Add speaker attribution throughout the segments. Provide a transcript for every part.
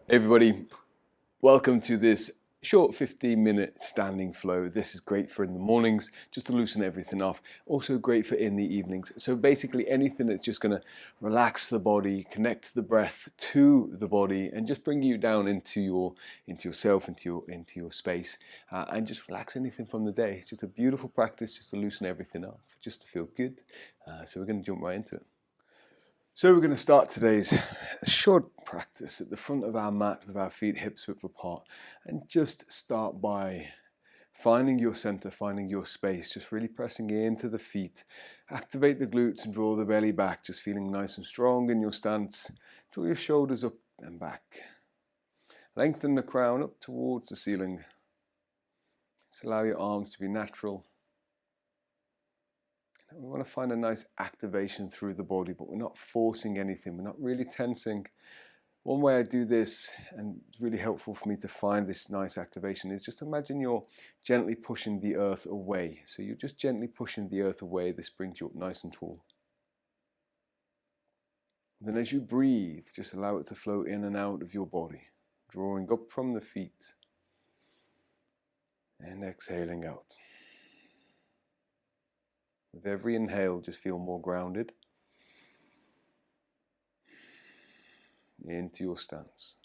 Speaker 1: Hey everybody, welcome to this short 15-minute standing flow. This is great for in the mornings, just to loosen everything off. Also great for in the evenings. So basically anything that's just going to relax the body, connect the breath to the body, and just bring you down into yourself, into your space, and just relax anything from the day. It's just a beautiful practice, just to loosen everything up, just to feel good. So we're going to jump right into it. So we're going to start today's short practice at the front of our mat with our feet hips width apart, and just start by finding your center, finding your space, just really pressing into the feet. Activate the glutes and draw the belly back, just feeling nice and strong in your stance. Draw your shoulders up and back. Lengthen the crown up towards the ceiling. Just allow your arms to be natural. We want to find a nice activation through the body, but we're not forcing anything. We're not really tensing. One way I do this, and it's really helpful for me to find this nice activation, is just imagine you're gently pushing the earth away. So you're just gently pushing the earth away. This brings you up nice and tall. Then as you breathe, just allow it to flow in and out of your body, drawing up from the feet and exhaling out. With every inhale, just feel more grounded into your stance.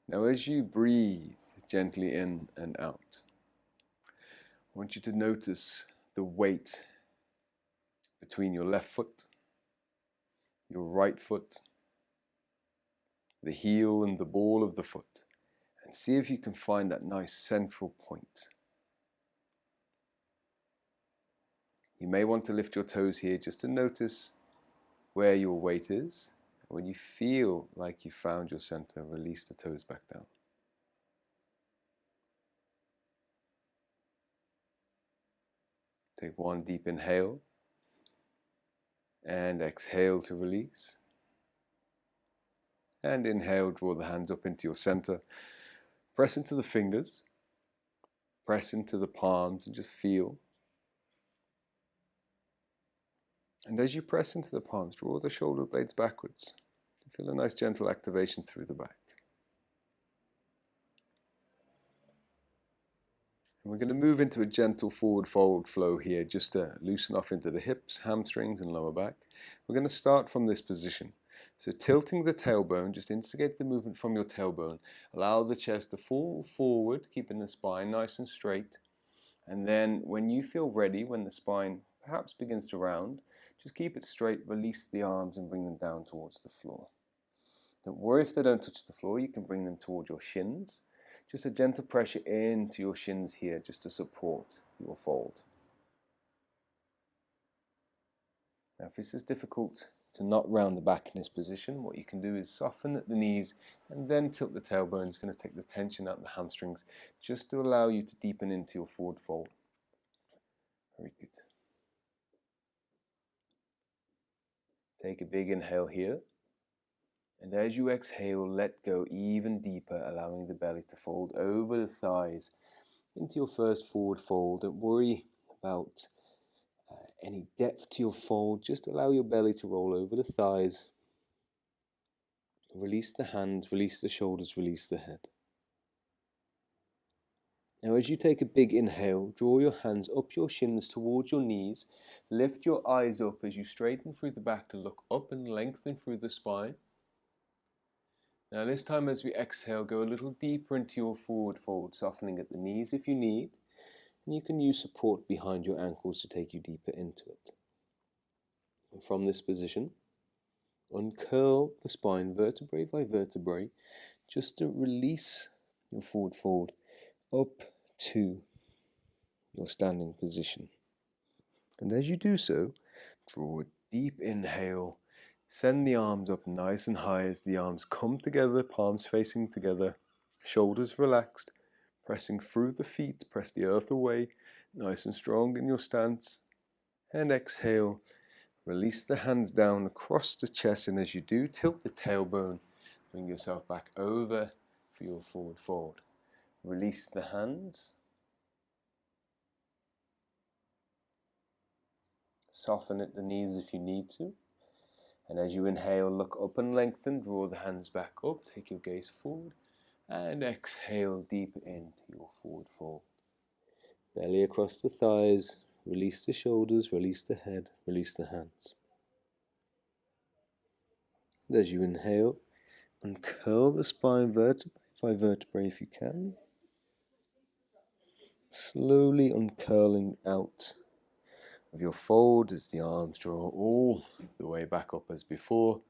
Speaker 1: Now as you breathe gently in and out, I want you to notice the weight between your left foot, your right foot, the heel and the ball of the foot, and see if you can find that nice central point. You may want to lift your toes here just to notice where your weight is. When you feel like you found your center, release the toes back down. Take one deep inhale and exhale to release. And inhale, draw the hands up into your center. Press into the fingers, press into the palms, and just feel. And as you press into the palms, draw the shoulder blades backwards. Feel a nice gentle activation through the back. And we're going to move into a gentle forward fold flow here, just to loosen off into the hips, hamstrings, and lower back. We're going to start from this position. So tilting the tailbone, just instigate the movement from your tailbone. Allow the chest to fall forward, keeping the spine nice and straight. And then when you feel ready, when the spine perhaps begins to round, just keep it straight, release the arms and bring them down towards the floor. Don't worry if they don't touch the floor, you can bring them towards your shins. Just a gentle pressure into your shins here, just to support your fold. Now if this is difficult to not round the back in this position, what you can do is soften at the knees and then tilt the tailbone. It's going to take the tension out of the hamstrings, just to allow you to deepen into your forward fold. Very good. Take a big inhale here. And as you exhale, let go even deeper, allowing the belly to fold over the thighs into your first forward fold. Don't worry about any depth to your fold. Just allow your belly to roll over the thighs. Release the hands, release the shoulders, release the head. Now as you take a big inhale, draw your hands up your shins towards your knees. Lift your eyes up as you straighten through the back to look up and lengthen through the spine. Now this time as we exhale, go a little deeper into your forward fold, softening at the knees if you need. And you can use support behind your ankles to take you deeper into it. And from this position, uncurl the spine vertebrae by vertebrae, just to release your forward fold up to your standing position. And as you do so, draw a deep inhale. Send the arms up nice and high as the arms come together, palms facing together, shoulders relaxed, pressing through the feet, press the earth away, nice and strong in your stance. And exhale, release the hands down across the chest, and as you do, tilt the tailbone, bring yourself back over for your forward fold. Release the hands. Soften at the knees if you need to. And as you inhale, look up and lengthen, draw the hands back up, take your gaze forward, and exhale deep into your forward fold. Belly across the thighs, release the shoulders, release the head, release the hands. And as you inhale, uncurl the spine vertebrae by vertebrae if you can. Slowly uncurling out of your fold as the arms draw all the way back up as before.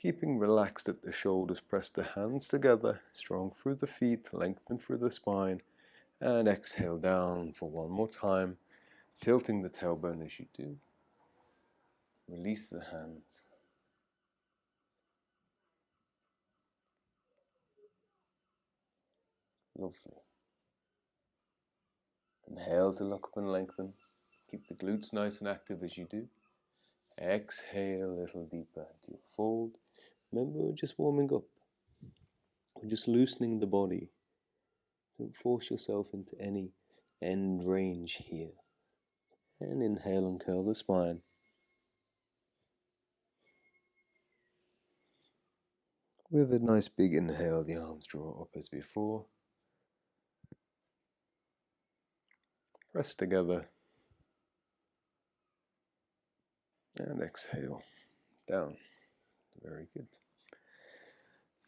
Speaker 1: Keeping relaxed at the shoulders, press the hands together, strong through the feet, lengthen through the spine, and exhale down for one more time, tilting the tailbone as you do. Release the hands. Lovely. Inhale to look up and lengthen. Keep the glutes nice and active as you do. Exhale a little deeper into your fold. Remember, we're just warming up. We're just loosening the body. Don't force yourself into any end range here. And inhale and curl the spine. With a nice big inhale, the arms draw up as before. Press together. And exhale down. Very good.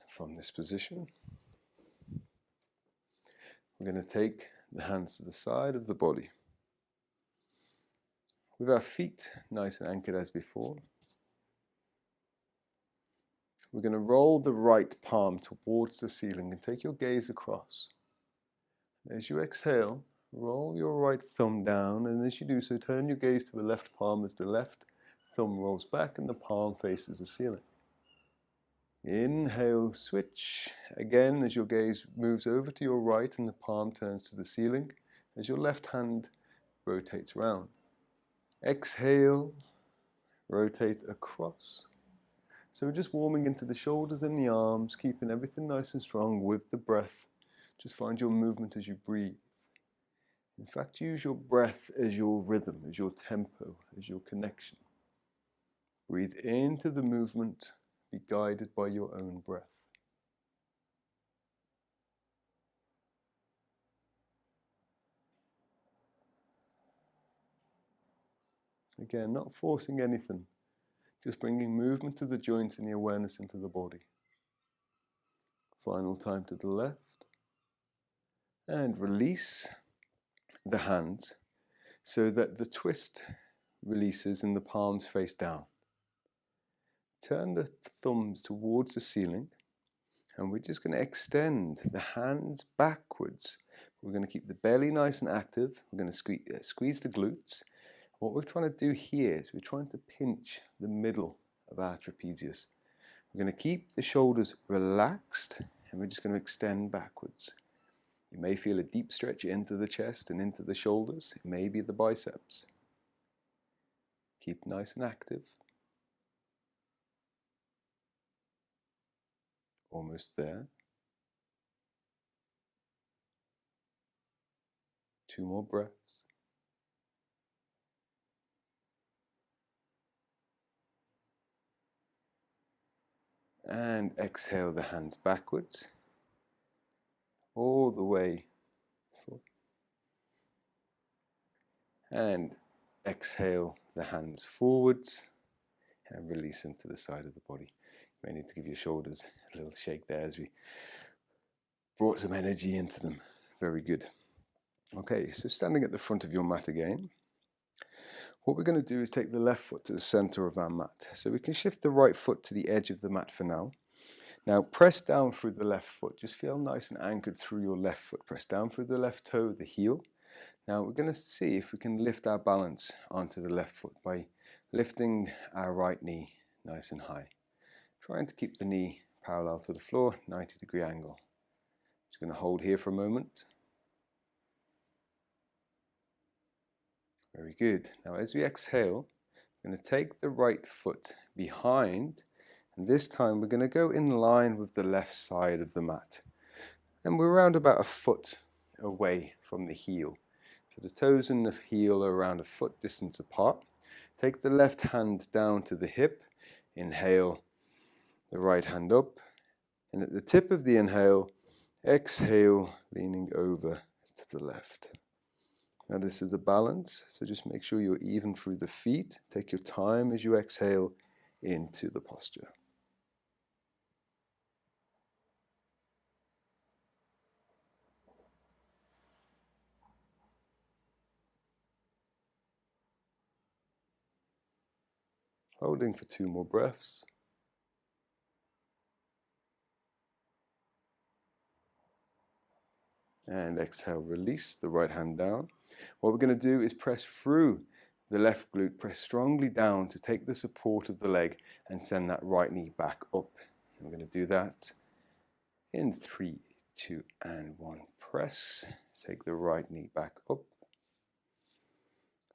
Speaker 1: From this position, we're going to take the hands to the side of the body. With our feet nice and anchored as before, we're going to roll the right palm towards the ceiling and take your gaze across. As you exhale, roll your right thumb down, and as you do so, turn your gaze to the left palm as the left thumb rolls back and the palm faces the ceiling. Inhale, switch. Again, as your gaze moves over to your right and the palm turns to the ceiling, as your left hand rotates round. Exhale, rotate across. So we're just warming into the shoulders and the arms, keeping everything nice and strong with the breath. Just find your movement as you breathe. In fact, use your breath as your rhythm, as your tempo, as your connection. Breathe into the movement, be guided by your own breath. Again, not forcing anything, just bringing movement to the joints and the awareness into the body. Final time to the left. And release the hands so that the twist releases and the palms face down. Turn the thumbs towards the ceiling, and we're just going to extend the hands backwards. We're going to keep the belly nice and active. We're going to squeeze the glutes. What we're trying to do here is we're trying to pinch the middle of our trapezius. We're going to keep the shoulders relaxed, and we're just going to extend backwards. You may feel a deep stretch into the chest and into the shoulders. It may be the biceps. Keep nice and active. Almost there. 2 more breaths. And exhale the hands backwards, all the way forward. And exhale the hands forwards and release them to the side of the body. You may need to give your shoulders a little shake there as we brought some energy into them. Very good. Okay, so standing at the front of your mat again. What we're going to do is take the left foot to the center of our mat. So we can shift the right foot to the edge of the mat for now. Now press down through the left foot. Just feel nice and anchored through your left foot. Press down through the left toe, the heel. Now we're going to see if we can lift our balance onto the left foot by lifting our right knee nice and high. Trying to keep the knee parallel to the floor, 90-degree angle. Just going to hold here for a moment. Very good. Now as we exhale, we're going to take the right foot behind, and this time we're going to go in line with the left side of the mat. And we're around about a foot away from the heel. So the toes and the heel are around a foot distance apart. Take the left hand down to the hip. Inhale the right hand up, and at the tip of the inhale, exhale, leaning over to the left. Now this is the balance, so just make sure you're even through the feet. Take your time as you exhale into the posture. Holding for 2 more breaths. And exhale, release the right hand down. What we're going to do is press through the left glute, press strongly down to take the support of the leg and send that right knee back up. And we're going to do that in 3, 2, and 1. Press, take the right knee back up.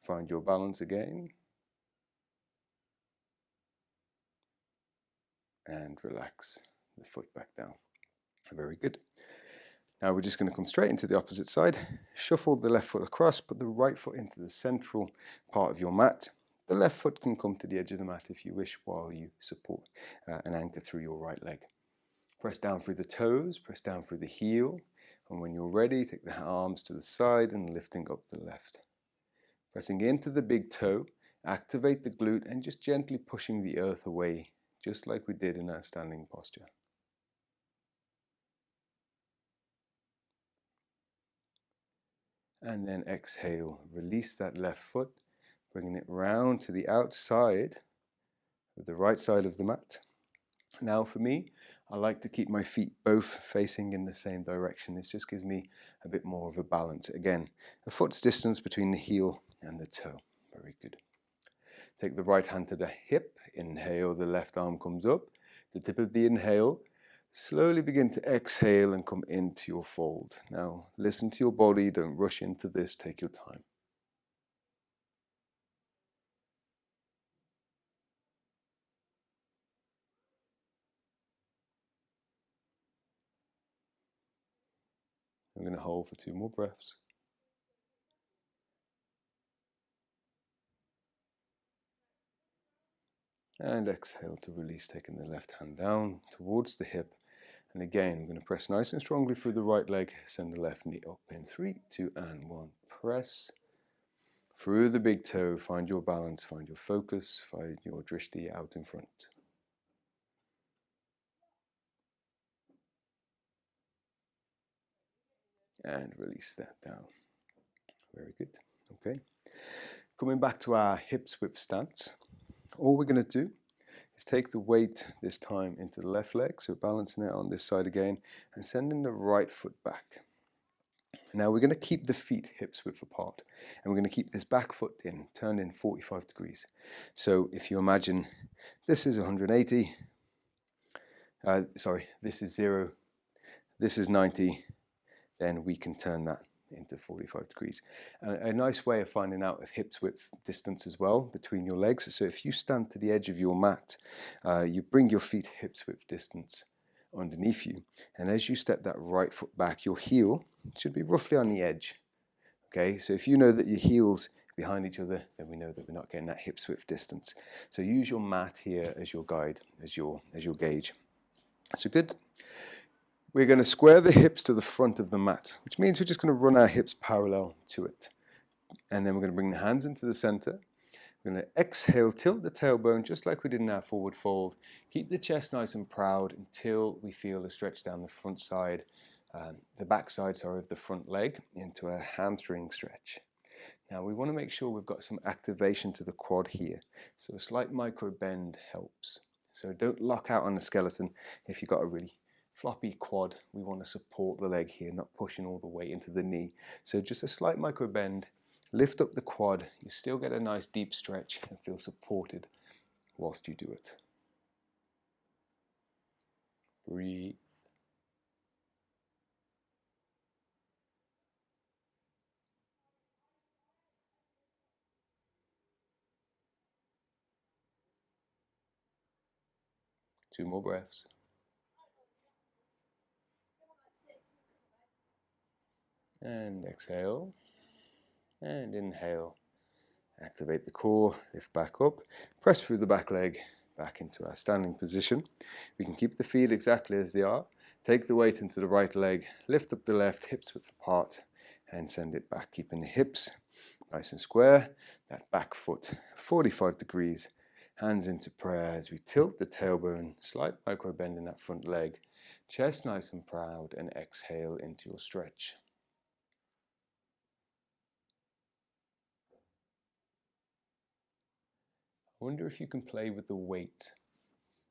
Speaker 1: Find your balance again. And relax the foot back down. Very good. Now we're just going to come straight into the opposite side. Shuffle the left foot across, put the right foot into the central part of your mat. The left foot can come to the edge of the mat if you wish while you support and anchor through your right leg. Press down through the toes, press down through the heel, and when you're ready, take the arms to the side and lifting up the left. Pressing into the big toe, activate the glute and just gently pushing the earth away, just like we did in our standing posture. And then exhale, release that left foot, bringing it round to the outside of the right side of the mat. Now for me, I like to keep my feet both facing in the same direction. This just gives me a bit more of a balance. Again, a foot's distance between the heel and the toe. Very good. Take the right hand to the hip. Inhale, the left arm comes up. The tip of the inhale. Slowly begin to exhale and come into your fold. Now, listen to your body. Don't rush into this. Take your time. I'm going to hold for 2 more breaths. And exhale to release, taking the left hand down towards the hip. And again, we're going to press nice and strongly through the right leg. Send the left knee up in 3, 2, and 1. Press through the big toe. Find your balance, find your focus, find your drishti out in front. And release that down. Very good. Okay. Coming back to our hips width stance. All we're going to do is take the weight this time into the left leg, so balancing it on this side again, and sending the right foot back. Now we're going to keep the feet hips width apart, and we're going to keep this back foot in, turned in 45 degrees. So if you imagine this is 180, this is 0, this is 90, then we can turn that into 45 degrees. A nice way of finding out if hips width distance as well between your legs. So if you stand to the edge of your mat, you bring your feet hips width distance underneath you, and as you step that right foot back, your heel should be roughly on the edge. Okay, so if you know that your heels behind each other, then we know that we're not getting that hips width distance. So use your mat here as your guide, as your gauge. So good. We're going to square the hips to the front of the mat, which means we're just going to run our hips parallel to it. And then we're going to bring the hands into the center. We're going to exhale, tilt the tailbone just like we did in our forward fold. Keep the chest nice and proud until we feel a stretch down the front side, the back side, of the front leg into a hamstring stretch. Now we want to make sure we've got some activation to the quad here. So a slight micro bend helps. So don't lock out on the skeleton if you've got a really floppy quad. We want to support the leg here, not pushing all the weight into the knee. So just a slight micro bend, lift up the quad. You still get a nice deep stretch and feel supported whilst you do it. Breathe. Two more breaths. And exhale. And inhale. Activate the core, lift back up, press through the back leg, back into our standing position. We can keep the feet exactly as they are. Take the weight into the right leg, lift up the left, hips width apart, and send it back, keeping the hips nice and square, that back foot 45 degrees, hands into prayer as we tilt the tailbone, slight micro bend in that front leg, chest nice and proud, and exhale into your stretch. I wonder if you can play with the weight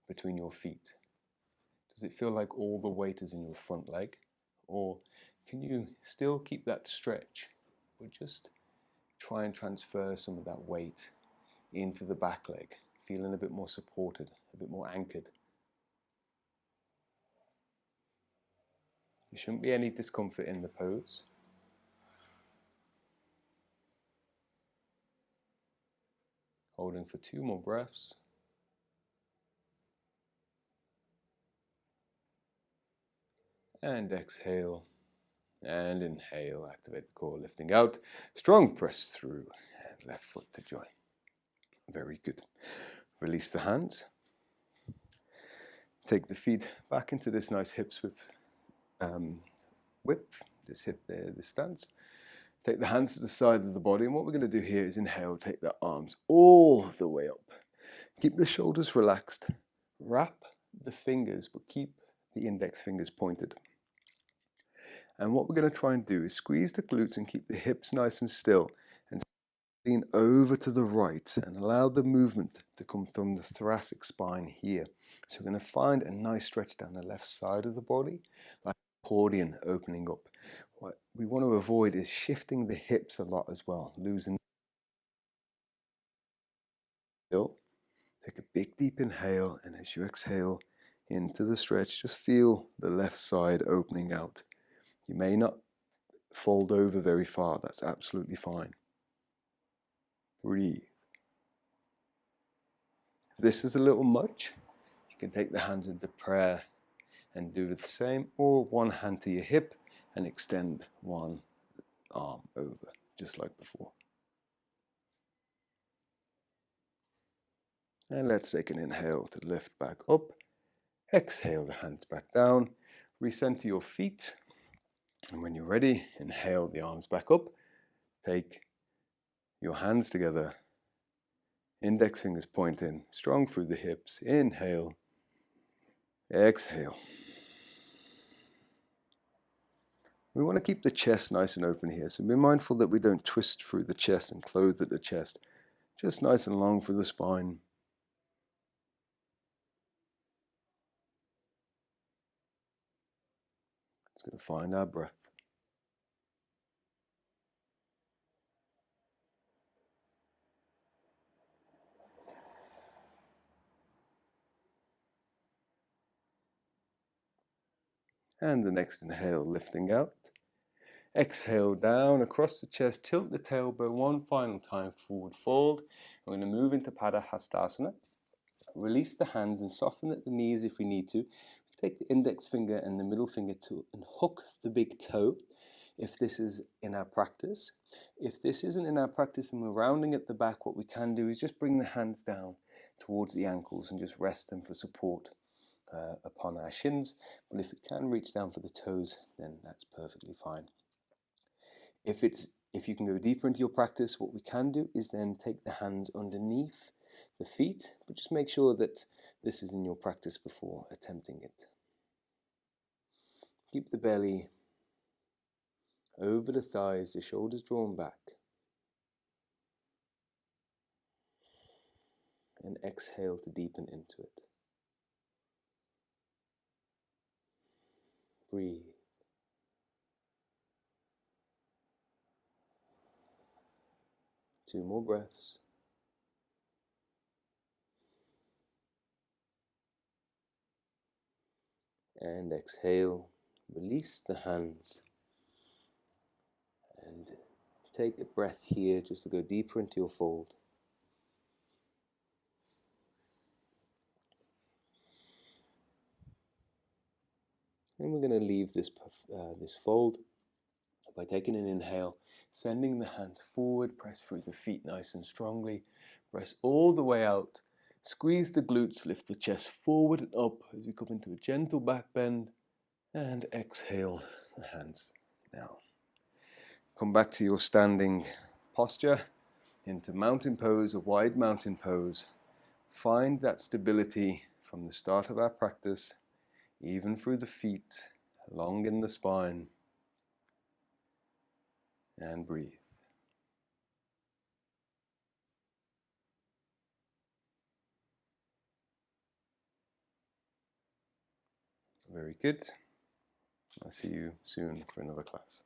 Speaker 1: between your feet. Does it feel like all the weight is in your front leg? Or can you still keep that stretch, but just try and transfer some of that weight into the back leg, feeling a bit more supported, a bit more anchored? There shouldn't be any discomfort in the pose. Holding for 2 more breaths. And exhale. And inhale, activate the core, lifting out. Strong press through. And left foot to join. Very good. Release the hands. Take the feet back into this nice hips width, this stance. Take the hands to the side of the body, and what we're going to do here is inhale, take the arms all the way up. Keep the shoulders relaxed. Wrap the fingers, but keep the index fingers pointed. And what we're going to try and do is squeeze the glutes and keep the hips nice and still, and lean over to the right and allow the movement to come from the thoracic spine here. So we're going to find a nice stretch down the left side of the body, like an accordion opening up. What we want to avoid is shifting the hips a lot as well, losing. Take a big deep inhale, and as you exhale into the stretch, just feel the left side opening out. You may not fold over very far, that's absolutely fine. Breathe. If this is a little much, you can take the hands into prayer and do the same, or one hand to your hip and extend one arm over, just like before. And let's take an inhale to lift back up. Exhale the hands back down. Recenter your feet. And when you're ready, inhale the arms back up. Take your hands together. Index fingers pointing, strong through the hips. Inhale. Exhale. We want to keep the chest nice and open here. So be mindful that we don't twist through the chest and close at the chest. Just nice and long through the spine. It's going to find our breath. And the next inhale, lifting out. Exhale down across the chest, tilt the tailbone one final time, forward fold. We're going to move into Hastasana. Release the hands and soften at the knees if we need to. Take the index finger and the middle finger and hook the big toe if this is in our practice. If this isn't in our practice and we're rounding at the back, what we can do is just bring the hands down towards the ankles and just rest them for support upon our shins. But if we can reach down for the toes, then that's perfectly fine. If you can go deeper into your practice, what we can do is then take the hands underneath the feet, but just make sure that this is in your practice before attempting it. Keep the belly over the thighs, the shoulders drawn back. And exhale to deepen into it. Breathe. Two more breaths. And exhale. Release the hands. And take a breath here just to go deeper into your fold. And we're going to leave this fold by taking an inhale, sending the hands forward, press through the feet nice and strongly, press all the way out Squeeze the glutes, lift the chest forward and up as we come into a gentle back bend, and exhale the hands down. Come back to your standing posture, into mountain pose, a wide mountain pose. Find that stability from the start of our practice, even through the feet, long in the spine, and breathe. Very good. I'll see you soon for another class.